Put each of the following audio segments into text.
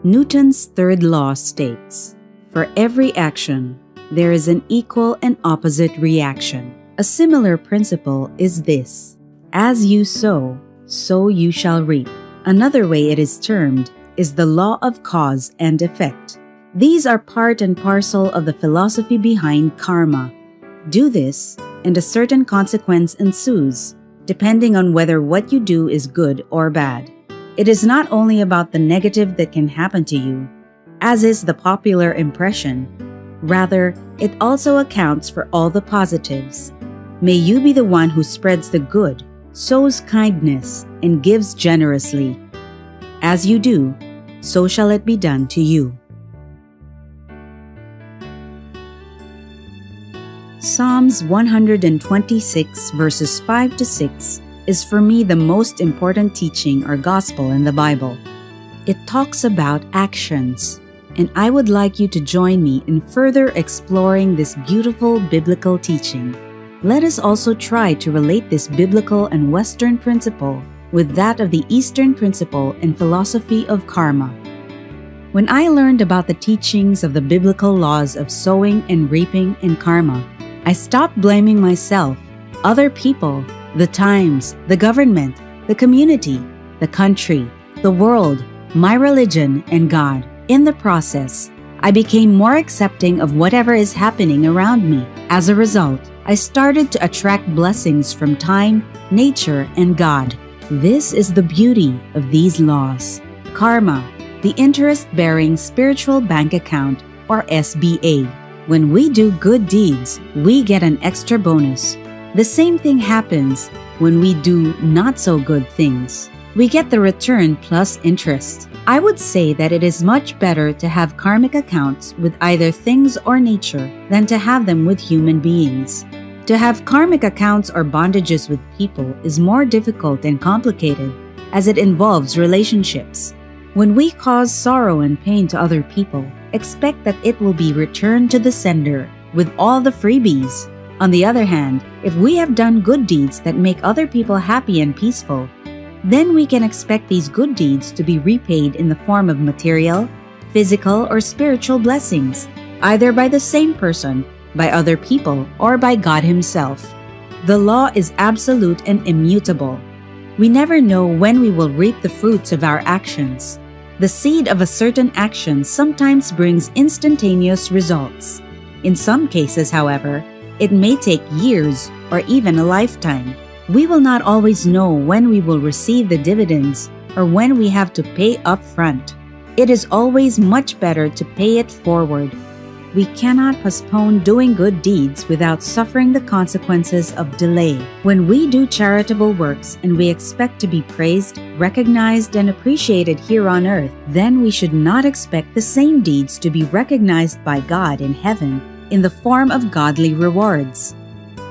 Newton's third law states, "For every action, there is an equal and opposite reaction." A similar principle is this: as you sow, so you shall reap. Another way it is termed is the law of cause and effect. These are part and parcel of the philosophy behind karma. Do this, and a certain consequence ensues, depending on whether what you do is good or bad. It is not only about the negative that can happen to you, as is the popular impression. Rather, it also accounts for all the positives. May you be the one who spreads the good, sows kindness, and gives generously. As you do, so shall it be done to you. Psalms 126 verses 5 to 6 is for me the most important teaching or gospel in the Bible. It talks about actions, and I would like you to join me in further exploring this beautiful biblical teaching. Let us also try to relate this biblical and Western principle with that of the Eastern principle and philosophy of karma. When I learned about the teachings of the biblical laws of sowing and reaping and karma, I stopped blaming myself, other people, the times, the government, the community, the country, the world, my religion, and God. In the process, I became more accepting of whatever is happening around me. As a result, I started to attract blessings from time, nature, and God. This is the beauty of these laws. Karma, the interest-bearing spiritual bank account, or SBA. When we do good deeds, we get an extra bonus. The same thing happens when we do not so good things. We get the return plus interest. I would say that it is much better to have karmic accounts with either things or nature than to have them with human beings. To have karmic accounts or bondages with people is more difficult and complicated as it involves relationships. When we cause sorrow and pain to other people, expect that it will be returned to the sender with all the freebies. On the other hand, if we have done good deeds that make other people happy and peaceful, then we can expect these good deeds to be repaid in the form of material, physical, or spiritual blessings, either by the same person, by other people, or by God Himself. The law is absolute and immutable. We never know when we will reap the fruits of our actions. The seed of a certain action sometimes brings instantaneous results. In some cases, however, it may take years or even a lifetime. We will not always know when we will receive the dividends or when we have to pay up front. It is always much better to pay it forward. We cannot postpone doing good deeds without suffering the consequences of delay. When we do charitable works and we expect to be praised, recognized, and appreciated here on earth, then we should not expect the same deeds to be recognized by God in heaven in the form of godly rewards.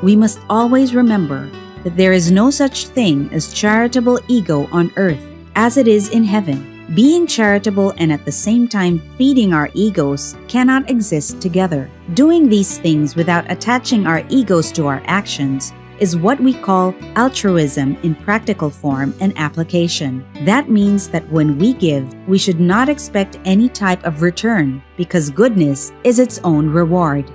We must always remember that there is no such thing as charitable ego on earth as it is in heaven. Being charitable and at the same time feeding our egos cannot exist together. Doing these things without attaching our egos to our actions is what we call altruism in practical form and application. That means that when we give, we should not expect any type of return because goodness is its own reward.